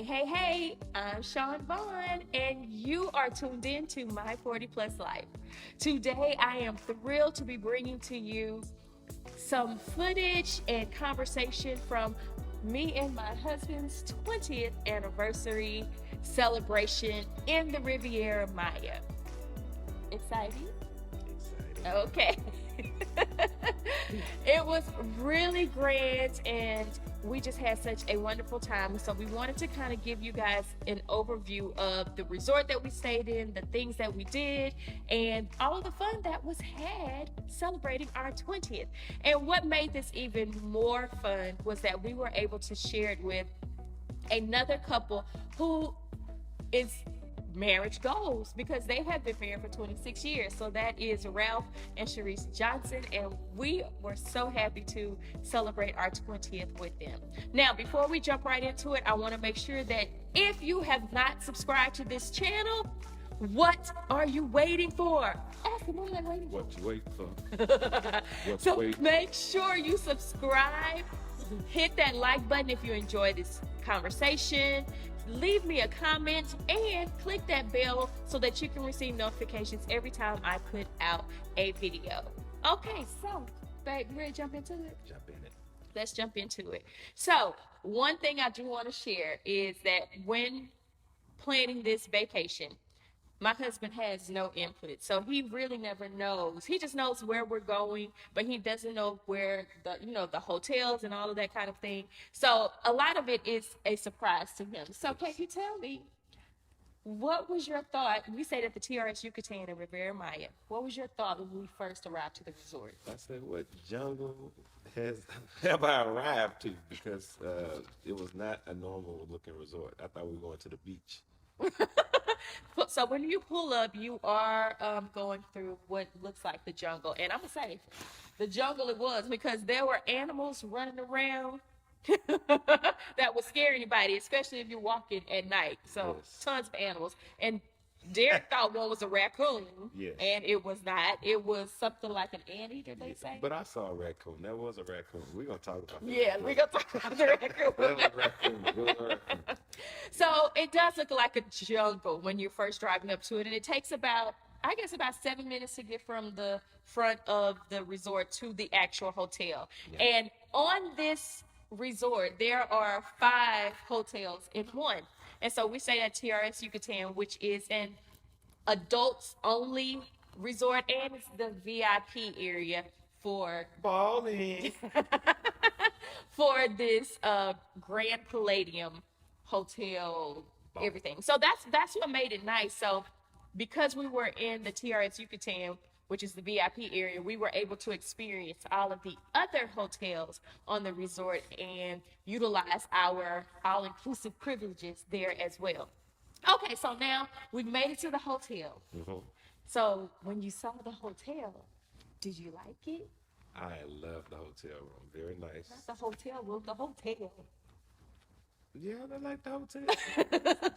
Hey, I'm Sean Vaughn, and you are tuned in to My 40 Plus Life. Today, I am thrilled to be bringing to you some footage and conversation from me and my husband's 20th anniversary celebration in the Riviera Maya. Exciting? Exciting. Okay. It was really grand and we just had such a wonderful time. So we wanted to kind of give you guys an overview of the resort that we stayed in, the things that we did, and all of the fun that was had celebrating our 20th. And what made this even more fun was that we were able to share it with another couple who is marriage goals because they have been married for 26 years. So that is Ralph and Sharice Johnson, and we were so happy to celebrate our 20th with them. Now, before we jump right into it, I want to make sure that if you have not subscribed to this channel, what are you waiting for? Ask them, what are they waiting for? What you waiting for? Make sure you subscribe, hit that like button if you enjoy this conversation, leave me a comment, and click that bell so that you can receive notifications every time I put out a video. Okay, so, babe, you ready to jump into it? Jump in it. Let's jump into it. So, one thing I do want to share is that when planning this vacation, my husband has no input, so he really never knows. He just knows where we're going, but he doesn't know where the hotels and all of that kind of thing. So a lot of it is a surprise to him. So can you tell me, what was your thought? We stayed at the TRS Yucatan in Riviera Maya. What was your thought when we first arrived to the resort? I said, what jungle have I arrived to? Because it was not a normal looking resort. I thought we were going to the beach. So when you pull up, you are going through what looks like the jungle. And I'm going to say, the jungle it was, because there were animals running around that would scare anybody, especially if you're walking at night. So Yes. Tons of animals. And Derek thought one was a raccoon. Yes. And it was not. It was something like an anteater, they say. But I saw a raccoon. That was a raccoon. We're going to talk about that. Yeah, we're going to talk about the raccoon. That was a raccoon. It was a raccoon. So it does look like a jungle when you're first driving up to it. And it takes about 7 minutes to get from the front of the resort to the actual hotel. Yeah. And on this resort, there are 5 hotels in one. And so we stayed at TRS Yucatan, which is an adults only resort, and it's the VIP area for Balling. for this Grand Palladium hotel, everything. So that's what made it nice. So because we were in the TRS Yucatan, which is the VIP area, we were able to experience all of the other hotels on the resort and utilize our all-inclusive privileges there as well. Okay, so now we've made it to the hotel. Mm-hmm. So when you saw the hotel, did you like it? I love the hotel room. Very nice. Not the hotel room, the hotel. Yeah, I like the hotel.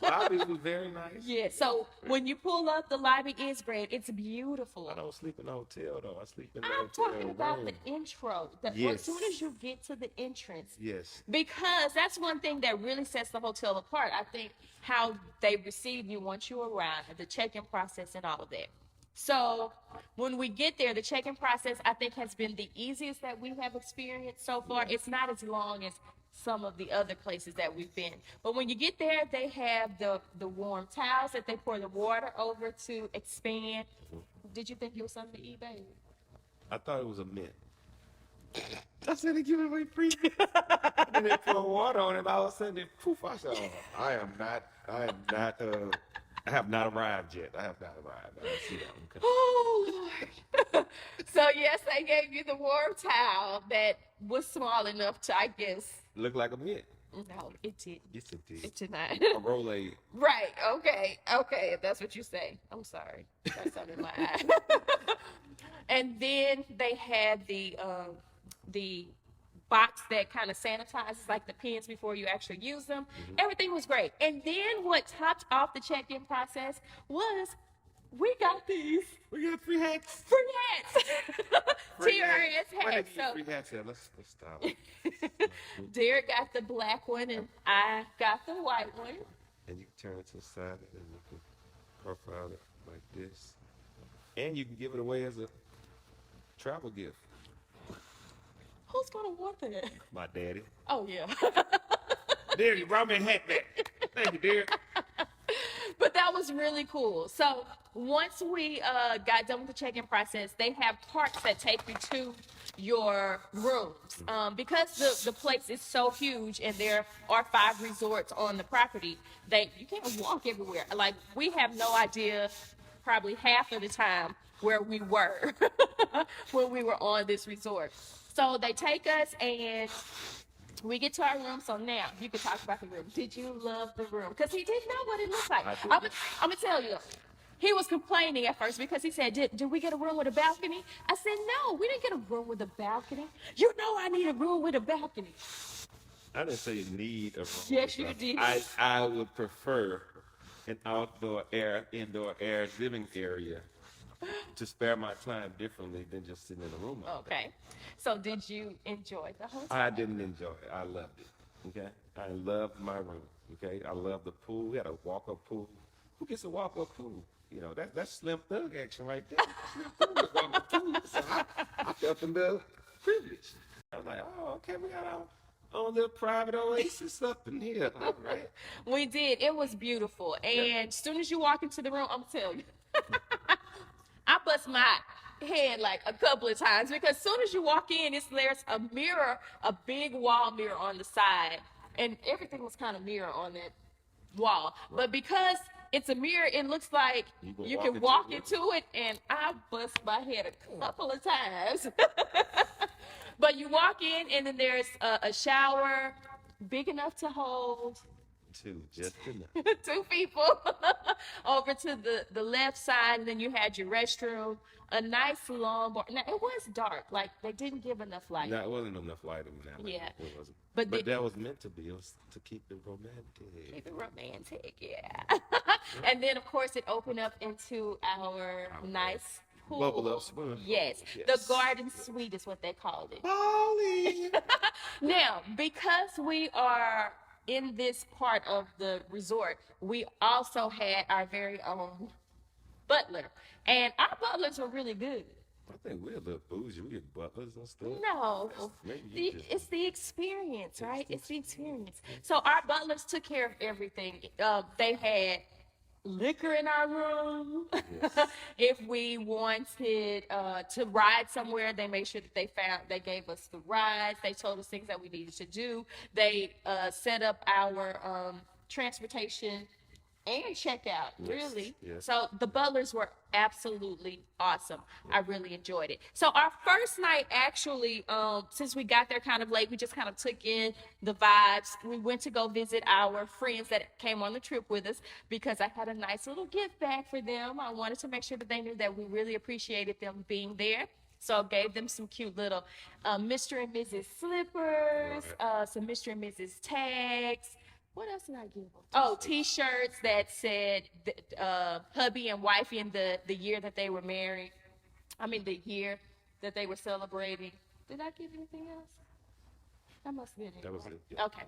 Lobby was very nice. Yeah, so when you pull up, the lobby is great. It's beautiful. I don't sleep in the hotel, though. I sleep in the I'm hotel talking about room. the intro. Yes. As soon as you get to the entrance. Yes. Because that's one thing that really sets the hotel apart. I think how they receive you once you arrive, the check-in process and all of that. So when we get there, the check-in process, I think, has been the easiest that we have experienced so far. Yeah. It's not as long as some of the other places that we've been. But when you get there, they have the warm towels that they pour the water over to expand. Did you think it was something to eat, baby? I thought it was a mint. I said they give away free mint. And they pour water on it. All of a sudden, poof! I said, "Oh, I have not arrived yet. I have not arrived. I didn't see that one coming." Oh, Lord. So, yes, they gave you the warm towel that was small enough to, I guess. Looked like a mint. No, it didn't. Yes, it did. It did not. A Rolade. Right. Okay, if that's what you say. I'm sorry. That's something in my eye. And then they had the box that kind of sanitizes like the pens before you actually use them. Mm-hmm. Everything was great. And then what topped off the check-in process was we got these We got free hats. free hats. Free TRS Where they hats. give you free hats at? Let's stop. Derek got the black one and I got the white one. And you can turn it to the side and you can profile it like this. And you can give it away as a travel gift. Who's gonna want that? My daddy. Oh yeah. Derek, you brought me a hat back. Thank you, Derek. But that was really cool. So once we got done with the check-in process, they have carts that take you to your rooms. Because the place is so huge and there are 5 resorts on the property, you can't walk everywhere. Like, we have no idea probably half of the time where we were when we were on this resort. So they take us and we get to our room. So now you can talk about the room. Did you love the room? Because he didn't know what it looked like. I'm gonna tell you. He was complaining at first because he said, did we get a room with a balcony? I said, no, we didn't get a room with a balcony. You know I need a room with a balcony. I didn't say you need a room. Yes, you did. I would prefer an indoor air living area to spare my time differently than just sitting in a room. Okay. So did you enjoy the hotel? I didn't enjoy it. I loved it. Okay. I loved my room. Okay. I loved the pool. We had a walk-up pool. Who gets a walk-up pool? You know, that's Slim Thug action right there. Slim Thug was walk-up pool. So I felt a little privileged. I was like, oh, okay, we got our own little private oasis up in here. All right. We did. It was beautiful. And as soon as you walk into the room, I'm telling you, I bust my head like a couple of times because as soon as you walk in, there's a mirror, a big wall mirror on the side, and everything was kind of mirror on that wall. But because it's a mirror, it looks like you can walk into it, and I bust my head a couple of times. But you walk in, and then there's a shower big enough to hold Just enough. 2 people. Over to the left side, and then you had your restroom, a nice long bar. Now it was dark, like they didn't give enough light. No, it wasn't enough light in that. Yeah, it wasn't. But that was meant to be. It was to keep it romantic. Keep it romantic, yeah. And then of course it opened up into our nice pool. Bubble up swim. Yes, the garden suite is what they called it. Bali. Now, because we are in this part of the resort, we also had our very own butler, and our butlers were really good. I think we're a little bougie. We get butlers and stuff. No, it's the experience, right? It's the experience. So our butlers took care of everything. They had liquor in our room. Yes. If we wanted to ride somewhere, they made sure that they gave us the rides. They told us things that we needed to do. They set up our transportation and checkout, really. Yes. So the butlers were absolutely awesome. I really enjoyed it. So our first night, actually, since we got there kind of late, we just kind of took in the vibes. We went to go visit our friends that came on the trip with us because I had a nice little gift bag for them. I wanted to make sure that they knew that we really appreciated them being there. So I gave them some cute little Mr. and Mrs. slippers, some Mr. and Mrs. tags. What else did I give them? Oh, T-shirts that said hubby and wifey in the year that they were married. I mean, the year that they were celebrating. Did I give anything else? That must have been it. That was it. Yeah. Okay.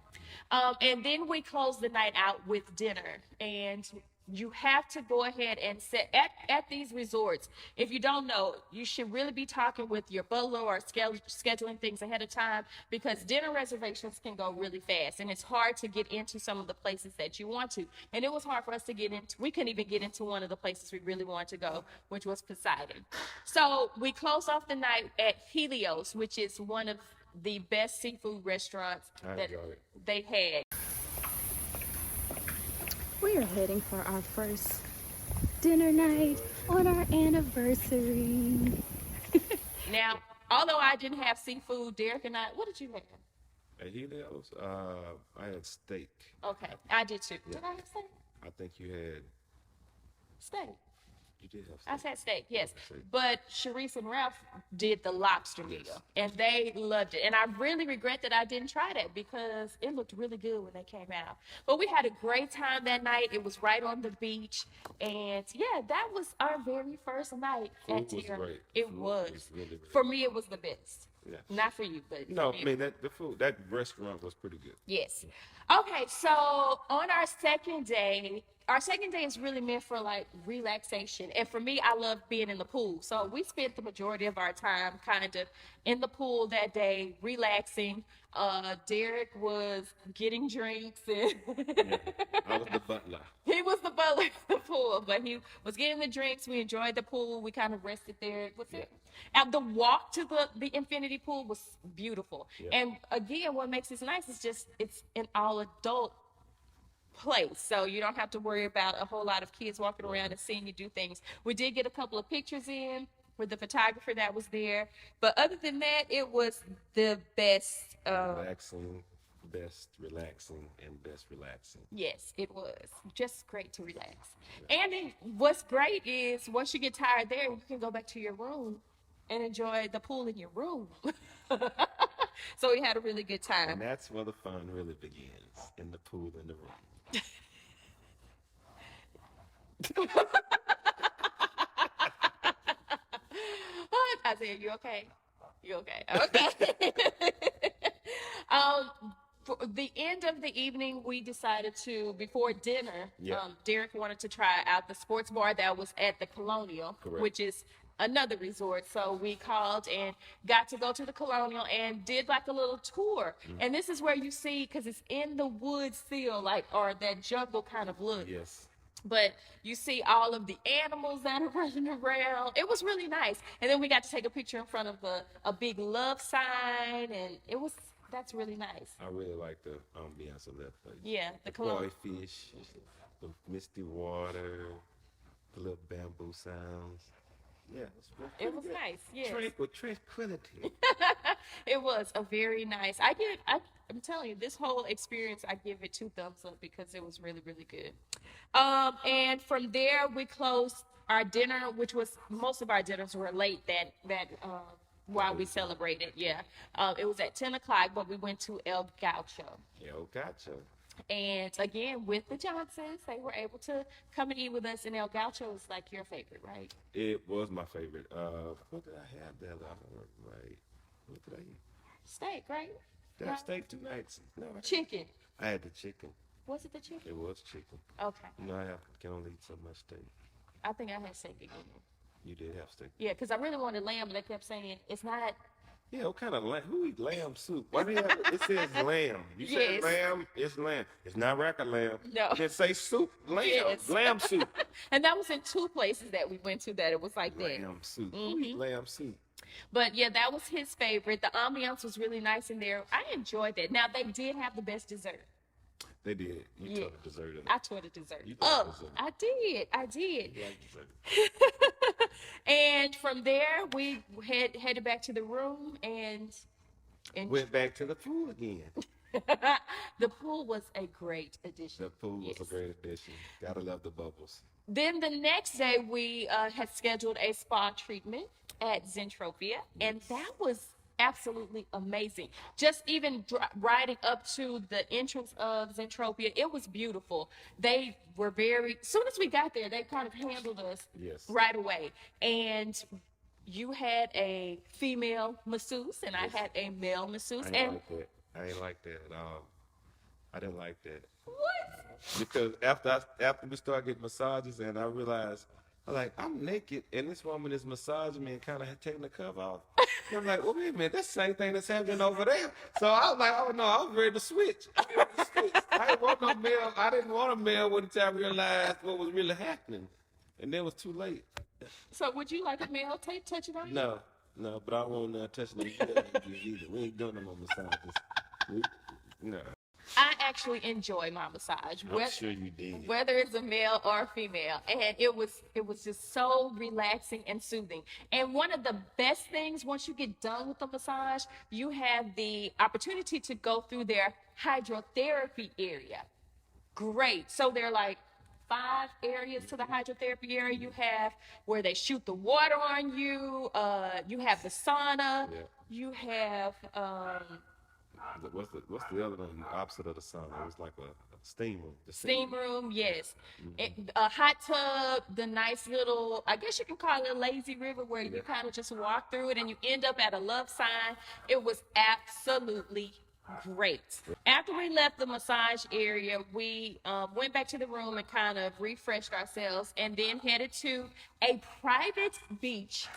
And then we closed the night out with dinner. And you have to go ahead and set at these resorts. If you don't know, you should really be talking with your butler or scheduling things ahead of time because dinner reservations can go really fast and it's hard to get into some of the places that you want to. And it was hard for us to get into. We couldn't even get into one of the places we really wanted to go, which was Poseidon. So we closed off the night at Helios, which is one of the best seafood restaurants that they had. We are heading for our first dinner night on our anniversary. Now, although I didn't have seafood, Derek and I, what did you have? At Helios, I had steak. Okay, I did too. Yeah. Did I have steak? I think you had steak. You did have I steak. said steak, yes. Steak. But Sharice and Ralph did the lobster meal, Yes. and they loved it. And I really regret that I didn't try that because it looked really good when they came out. But we had a great time that night. It was right on the beach, and yeah, that was our very first night at Food was TRS. great. It Food was. was really, really For me, it was the best. Yeah. Not for you, but No, for I me. mean that restaurant was pretty good. Yes. Okay, so on our second day is really meant for like relaxation. And for me, I love being in the pool. So we spent the majority of our time kind of in the pool that day, relaxing. Derek was getting drinks and Yeah. I was the butler. he was the butler of the pool, but he was getting the drinks. We enjoyed the pool. We kind of rested there. It was it. And the walk to the infinity pool was beautiful. Yeah. And again, what makes this nice is just it's an all adult place, so you don't have to worry about a whole lot of kids walking around and seeing you do things. We did get a couple of pictures in with the photographer that was there, but other than that, it was the best. Relaxing, and best relaxing. Yes, it was just great to relax. And then what's great is once you get tired there, you can go back to your room and enjoy the pool in your room. So we had a really good time. And that's where the fun really begins, in the pool in the room. Isaiah, you okay? You okay? Okay. For the end of the evening, we decided to, before dinner, Yeah. Derek wanted to try out the sports bar that was at the Colonial, Correct. which is another resort. So we called and got to go to the Colonial and did like a little tour. And this is where you see, because it's in the woods still, like, or that jungle kind of look. Yes. But you see all of the animals that are running around. It was really nice. And then we got to take a picture in front of a big love sign, and that's really nice. I really like the ambiance of that place. Yeah, the The Colonial. koi fish, the misty water, the little bamboo sounds. Yeah, It was nice. Yes. Tranquility. It was a very nice. I'm telling you, this whole experience, I give it 2 thumbs up because it was really, really good. And from there, we closed our dinner, which was most of our dinners were late while we celebrated. Yeah, it was at 10 o'clock, but we went to El Gaucho. Yo, gotcha. And again, with the Johnsons, they were able to come and eat with us. And El Gaucho is like your favorite, right? It was my favorite. What did I have there? I don't remember. Right. What did I eat? Steak, right? Did I have steak 2 nights? No. Chicken. I had the chicken. Was it the chicken? It was chicken. Okay. You know, can only eat so much steak. I think I had steak again. You did have steak. Yeah, because I really wanted lamb, and they kept saying it's not. Yeah, what kind of lamb? Who eat lamb soup? Why do you have it? It says lamb. You say Yes. lamb, it's lamb. It's not rack lamb. No. It say soup, lamb, Yes. lamb soup. And that was in 2 places that we went to that it was like that. Lamb soup. Who eat lamb soup? But yeah, that was his favorite. The ambiance was really nice in there. I enjoyed that. Now, they did have the best dessert. They did. You Yeah. told the dessert. I tore the dessert. You like dessert. I did. You like dessert. And from there, we headed back to the room and Went back to the pool again. the pool was a great addition. The pool was Yes. a great addition. Gotta love the bubbles. Then the next day, we had scheduled a spa treatment at Zentropia, and that was absolutely amazing. Just even riding up to the entrance of Zentropia, it was beautiful. They were as soon as we got there, they kind of handled us Yes. right away. And you had a female masseuse, and Yes. I had a male masseuse. I And ain't like that. I ain't like that at all. I didn't like that. what? Because after we started getting massages, and I realized, I'm naked, and this woman is massaging me and kind of taking the cover off. And I'm like, well, wait a minute, that's the same thing that's happening over there. So I was like, oh no, I was ready to switch. I didn't want no male. I didn't want a male until I realized what was really happening, and then it was too late. So would you like a male touching on you? No, but I won't touch no either. We ain't doing no more massages. No. I actually enjoy my massage. I'm sure you did. Whether it's a male or a female, and it was just so relaxing and soothing. And one of the best things, once you get done with the massage, you have the opportunity to go through their hydrotherapy area. Great. So they're like 5 areas to the hydrotherapy area. You have where they shoot the water on you. You have the sauna. Yeah. You have What's the other one opposite of the sauna? It was like a steam room. The steam room, yes. A hot tub, the nice little, I guess you can call it a lazy river, where you kind of just walk through it and you end up at a love sign. It was absolutely great. After we left the massage area, we went back to the room and kind of refreshed ourselves, and then headed to a private beach.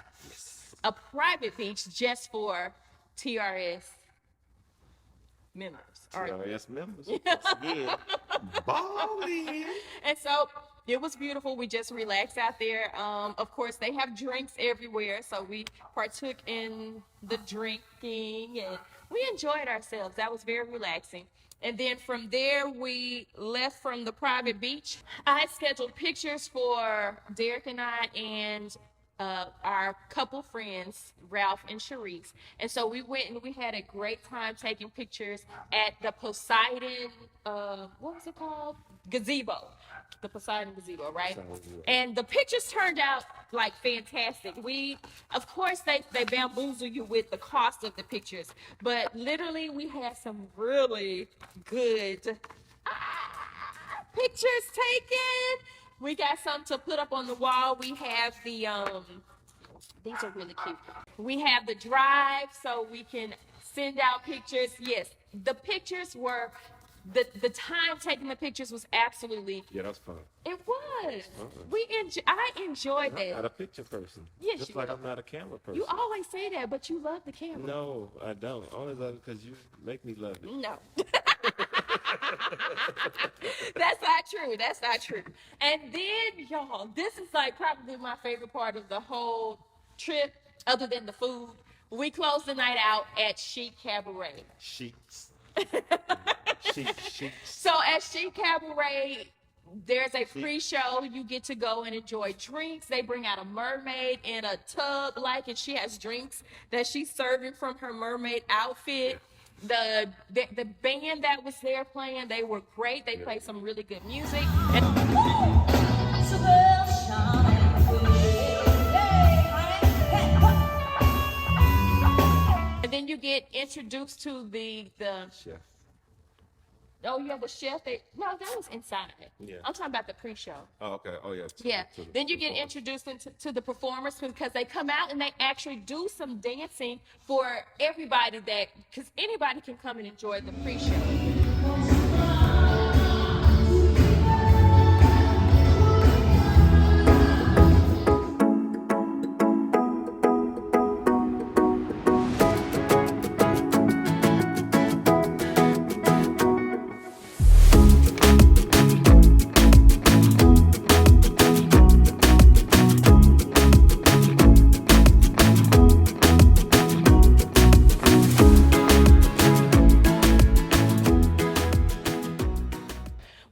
A private beach just for TRS members. TRS members. Once again, balling. And so it was beautiful. We just relaxed out there. Of course, they have drinks everywhere, so we partook in the drinking and we enjoyed ourselves. That was very relaxing. And then from there, we left from the private beach. I scheduled pictures for Derek and I and our couple friends, Ralph and Sharice. And so we went and we had a great time taking pictures at the Poseidon, what was it called? Gazebo. The Poseidon Gazebo, right? And the pictures turned out like fantastic. Of course, they bamboozle you with the cost of the pictures, but literally we had some really good pictures taken. We got some to put up on the wall. We have the, these are really cute. We have the drive so we can send out pictures. Yes, the pictures were, the time taking the pictures was absolutely. Yeah, that's fun. It was. I enjoyed that. I'm not a picture person. Yes, just you like are. I'm not a camera person. You always say that, but you love the camera. No, I don't. I only love it because you make me love it. No. That's not true. That's not true. And then, y'all, this is like probably my favorite part of the whole trip, other than the food. We closed the night out at Chic Cabaret. Sheets. Sheets. So at Chic Cabaret, there's a pre-show. You get to go and enjoy drinks. They bring out a mermaid in a tub, and she has drinks that she's serving from her mermaid outfit. The band that was there playing, they were great. They played some really good music. And then you get introduced to the Chef. Oh, you have the chef. No, that was inside. Yeah. I'm talking about the pre-show. Oh, okay. Oh, yeah. Yeah. Then you get introduced to the performers, because they come out and they actually do some dancing for everybody, because anybody can come and enjoy the pre-show.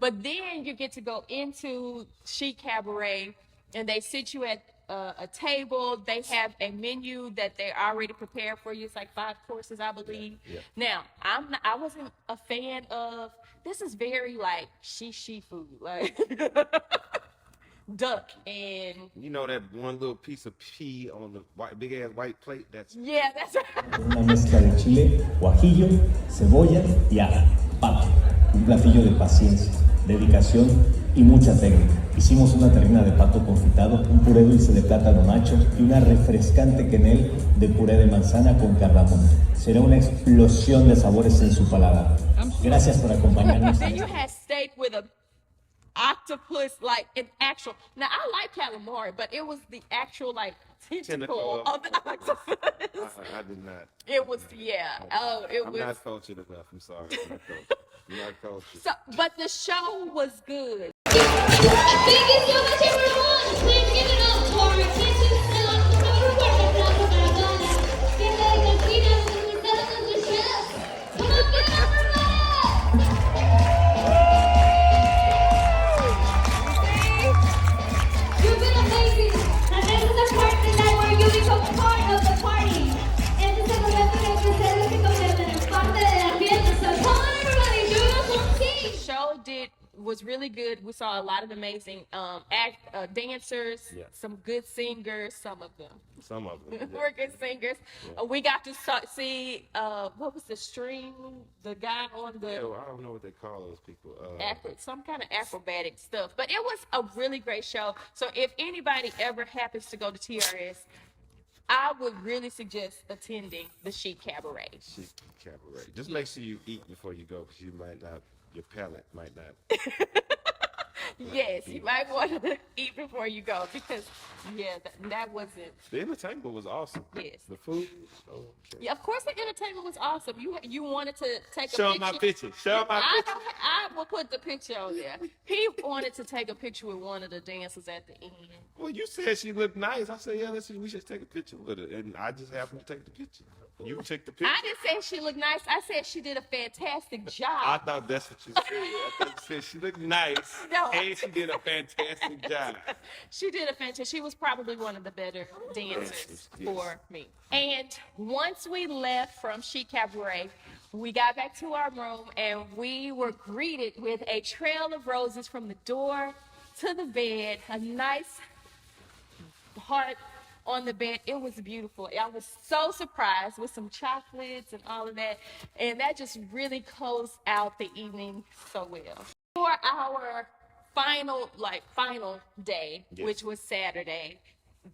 But then you get to go into Chic Cabaret, and they sit you at a table. They have a menu that they already prepared for you. It's like 5 courses, I believe. Yeah. Now, I wasn't a fan of. This is very like she food, like duck and. You know that one little piece of pea on the big ass white plate? That's. Yeah, that's right. Una mezcla de chile, guajillo, cebolla y ajo, pato. Un platillo de paciencia, dedicación y mucha técnica. Hicimos una terrina de pato confitado, un puré dulce de plátano macho y una refrescante quenel de puré de manzana con cardamomo. Será una explosión de sabores en su paladar. Gracias por acompañarnos. Then you had steak with a octopus, like an actual. Now I like calamari, but it was the actual like tentacle of the octopus. I did not. It was, yeah. Oh, it I'm was. not cultured enough. I'm sorry. I'm not cultured. So, but the show was good. Thank you so much, everyone. Please give it up for our attention and let's have a fuerte aplauso para todas las tiendas de cantina donde están los chefs. Come on, get You've been amazing. And this is the part of the night where you become part of the party. Este es el momento en el que ustedes se convierten en parte de la fiesta. So come on, everybody, do it on some team. The show was really good. We saw a lot of amazing dancers, Yeah. some good singers, some of them. Some of them. Yeah. We're good singers. Yeah. We got to see what was the string? The guy on the Yeah, well, I don't know what they call those people. some kind of acrobatic stuff. But it was a really great show. So if anybody ever happens to go to TRS, I would really suggest attending the Chic Cabaret. Chic Cabaret. Just make sure you eat before you go, because you might not, your palate might not. Yes, you might want to eat before you go because, yeah, that wasn't. The entertainment was awesome. Yes. The food. Oh, okay. Yeah, of course the entertainment was awesome. You wanted to take Show a 'em picture. my picture. Show 'em my picture. I will put the picture on there. He wanted to take a picture with one of the dancers at the end. Well, you said she looked nice. I said, yeah, we should take a picture with her. And I just happened to take the picture. You took the picture. I didn't say she looked nice. I said she did a fantastic I job. thought that's what you said. I thought you said she looked nice. No. And she did a fantastic job. She did a fantastic. She was probably one of the better dancers Yes. for me. And once we left from Chic Cabaret, we got back to our room and we were greeted with a trail of roses from the door to the bed. A nice heart on the bed. It was beautiful. I was so surprised with some chocolates and all of that. And that just really closed out the evening so well. For our final day, Yes. which was Saturday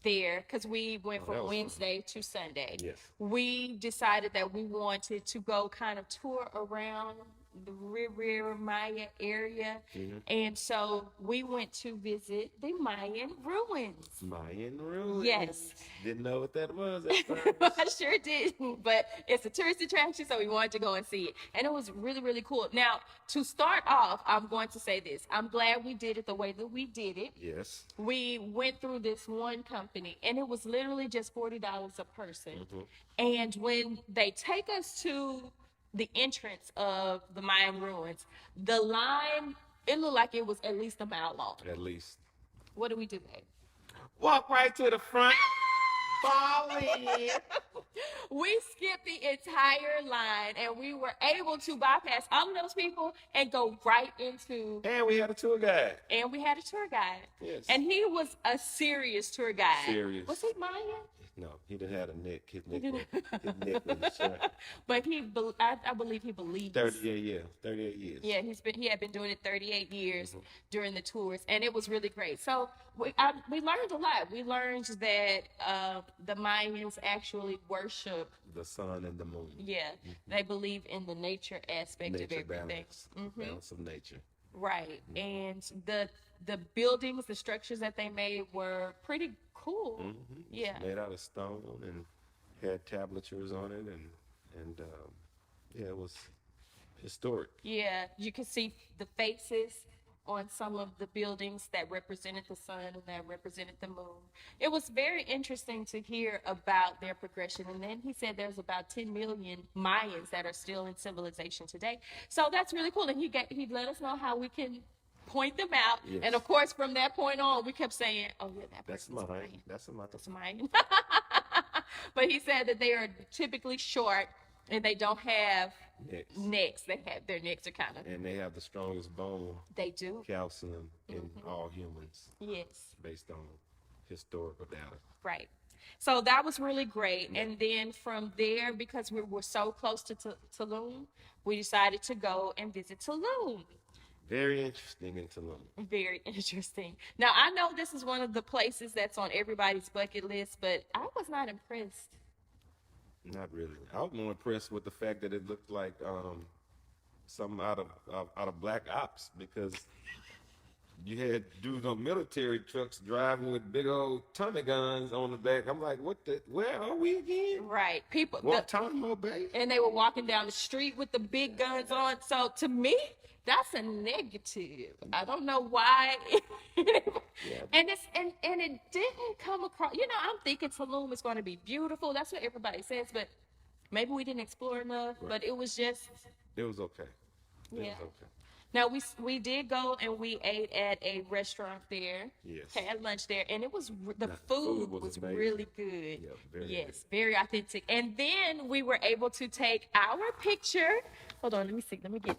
there, because we went that from was fun. Wednesday to Sunday. Yes. We decided that we wanted to go kind of tour around the Riviera Maya area. Mm-hmm. And so we went to visit the Mayan Ruins. Mayan Ruins. Yes. Didn't know what that was at first. I sure didn't, but it's a tourist attraction, so we wanted to go and see it. And it was really, really cool. Now, to start off, I'm going to say this. I'm glad we did it the way that we did it. Yes. We went through this one company, and it was literally just $40 a person. Mm-hmm. And when they take us to the entrance of the Mayan Ruins, the line, it looked like it was at least a mile long. At least. What do we do, babe? Walk right to the front. Fall in. We skipped the entire line, and we were able to bypass all of those people and go right into. And we had a tour guide. And we had a tour guide. Yes. And he was a serious tour guide. Serious. Was he Mayan? No, he didn't have a neck. His neck was short. But I believe he believes. 38 years. 38 years. Yeah, he had been doing it 38 years Mm-hmm. during the tours, and it was really great. So we learned a lot. We learned that the Mayans actually worship. The sun and the moon. Yeah, they believe in the nature aspect of Nature everything. balance. Balance of nature. Right, and the buildings, the structures that they made were pretty cool. Mm-hmm. Yeah. It's made out of stone and had tablatures on it, and yeah, it was historic. Yeah, you could see the faces on some of the buildings that represented the sun and that represented the moon. It was very interesting to hear about their progression. And then he said there's about 10 million Mayans that are still in civilization today. So that's really cool. And he let us know how we can point them out. Yes. And of course, from that point on, we kept saying, oh yeah, That's person's mine. Mayan. That's mine. That's Mayan. But he said that they are typically short and they don't have necks. Their necks are kind of. And they have the strongest bone, They do. calcium, in all humans, Yes. based on historical data. Right. So that was really great. And then from there, because we were so close to Tulum, we decided to go and visit Tulum. Very interesting in Tulum. Very interesting. Now, I know this is one of the places that's on everybody's bucket list, but I was not impressed. Not really. I was more impressed with the fact that it looked like something out of Black Ops, because you had dudes on military trucks driving with big old Tommy guns on the back. I'm like, where are we again? Right. Guantanamo Bay? And they were walking down the street with the big guns on. So to me, that's a negative. I don't know why. And it didn't come across. I'm thinking Tulum is going to be beautiful. That's what everybody says, but maybe we didn't explore enough. Right. But it was just. It was okay. It Yeah. was okay. Now we did go and we ate at a restaurant there. Yes. Had lunch there, and it was the The food food was was amazing. really good. Yeah, very yes, very authentic. And then we were able to take our picture. Hold on, let me see. Let me get.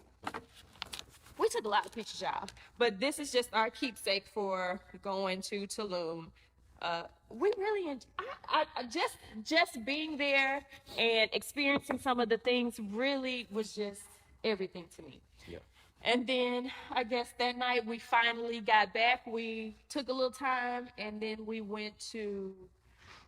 We took a lot of pictures, y'all. But this is just our keepsake for going to Tulum. We really just being there and experiencing some of the things really was just everything to me. Yeah. And then I guess that night we finally got back. We took a little time and then we went to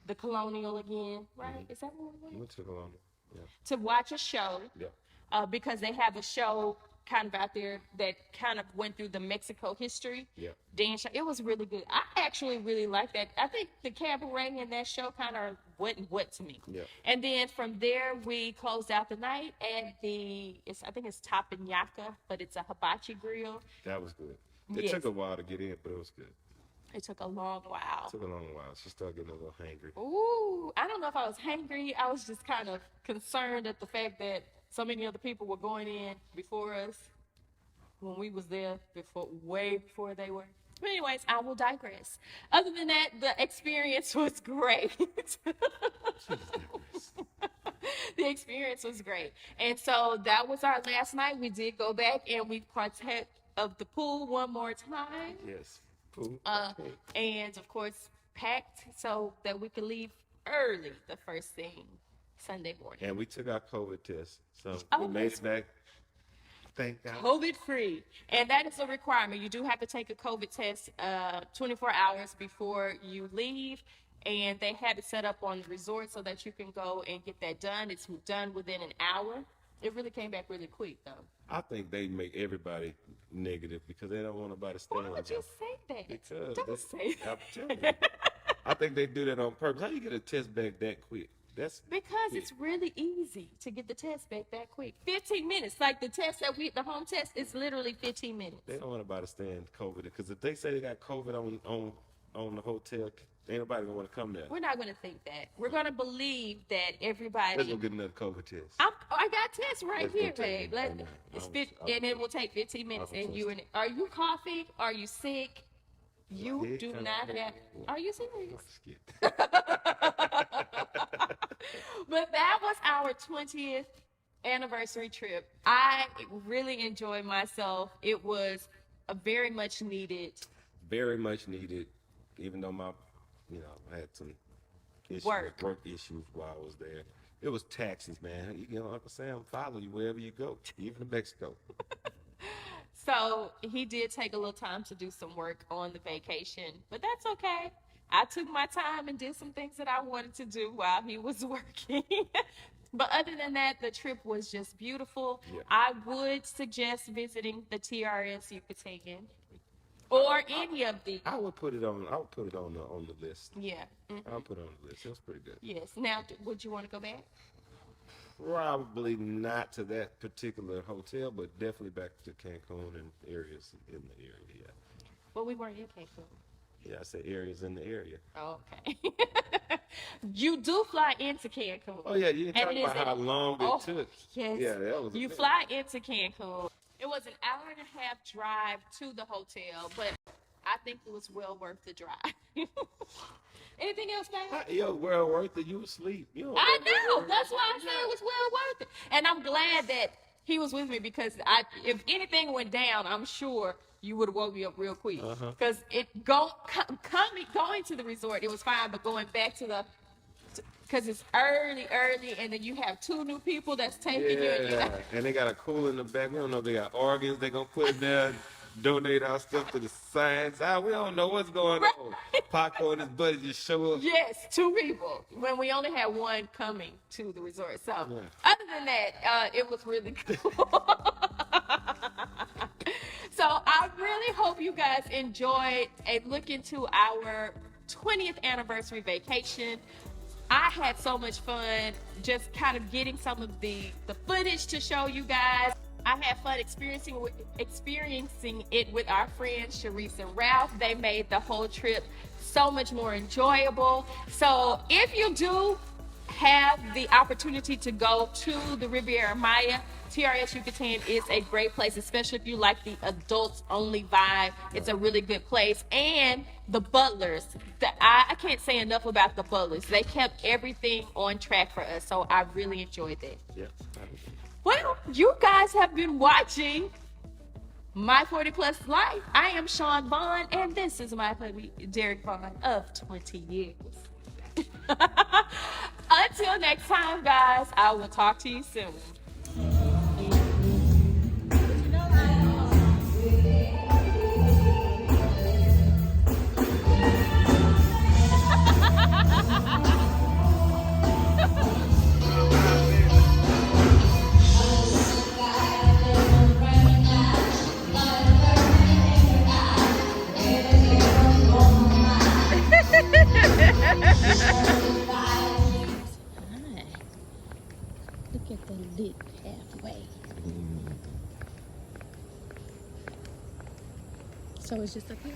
the Colonial again, right? Is that what we went? We took a long. Yeah. To watch a show. Yeah. Because they have a show kind of out there that kind of went through the Mexico history. Yeah. Dance show. It was really good. I actually really liked that. I think the cabaret in that show kind of went to me. Yeah. And then from there we closed out the night at I think it's Tapanyaka, but it's a hibachi grill. That was good. It Yes. took a while to get in, but it was good. It took a long while. It took a long while. She started getting a little hangry. Ooh, I don't know if I was hangry. I was just kind of concerned at the fact that so many other people were going in before us when we was there way before they were. But anyways, I will digress. Other than that, the experience was great. The experience was great. And so that was our last night. We did go back and we partook of the pool one more time. Yes. Cool. And of course, packed so that we could leave early the first thing Sunday morning. And we took our COVID test, so Oh, we made that's it back. Thank God. COVID free. And that is a requirement. You do have to take a COVID test 24 hours before you leave. And they had it set up on the resort so that you can go and get that done. It's done within an hour. It really came back really quick, though. I think they make everybody negative because they don't want nobody staying. Why would you say that? Because Don't say that. I'm telling you. I think they do that on purpose. How you get a test back that quick? That's Because it's really easy to get the test back that quick. 15 minutes. Like the test the home test is literally 15 minutes. they don't want nobody staying COVID because if they say they got COVID on the hotel, ain't nobody gonna want to come there. We're not going to think that. We're going to believe that Let's everybody. go get another COVID test. I got tests right Let's go here, take babe. it. And it will take 15 minutes. And are you coughing? Are you sick? You Yeah, do kinda. not have. Are you serious? Just kidding. But that was our 20th anniversary trip. I really enjoyed myself. It was a very much needed Very much needed, even though I had some issues, Work issues while I was there. It was taxes, man. Uncle Sam follow you wherever you go, even to Mexico. So he did take a little time to do some work on the vacation, but that's okay. I took my time and did some things that I wanted to do while he was working. But other than that, the trip was just beautiful. Yeah. I would suggest visiting the TRS Yucatan or any of the. I would put it on. I would put it on the list. Yeah. I'll put it on the list. It was pretty good. Yes. Now, would you want to go back? Probably not to that particular hotel, but definitely back to Cancun and areas in the area. Yeah. Well, we weren't in Cancun. Yeah, I said areas in the area. Oh, okay. You do fly into Cancun. Oh yeah, you didn't And talk it about is how long it took. Yes. Yeah, that was. You fly into Cancun. It was an hour and a half drive to the hotel, but I think it was well worth the drive. Anything else, babe? Yo, well worth it. You was asleep. I know. That's why I said it was well worth it. And I'm glad that he was with me because if anything went down, I'm sure you would have woke me up real quick. Because going to the resort, it was fine, but going back to because it's early, and then you have two new people that's taking you. And they got a cool in the back. We don't know if they got organs they gonna put in there. Donate our stuff to the science. We don't know what's going on. Paco and his buddy just show up. Yes, two people. When we only had one coming to the resort. So, Yeah. other than that, it was really cool. So, I really hope you guys enjoyed a look into our 20th anniversary vacation. I had so much fun just kind of getting some of the footage to show you guys. I had fun experiencing it with our friends Sharice and Ralph. They made the whole trip so much more enjoyable. So if you do have the opportunity to go to the Riviera Maya, TRS Yucatan is a great place, especially if you like the adults only vibe. It's a really good place. And the butlers, I can't say enough about the butlers. They kept everything on track for us, so I really enjoyed that. Yeah. Well, you guys have been watching My 40 Plus Life. I am Sean Vaughn, and this is my hubby, Derek Vaughn, of 20 years. Until next time, guys, I will talk to you soon. Look at the lip halfway. So it's just up here.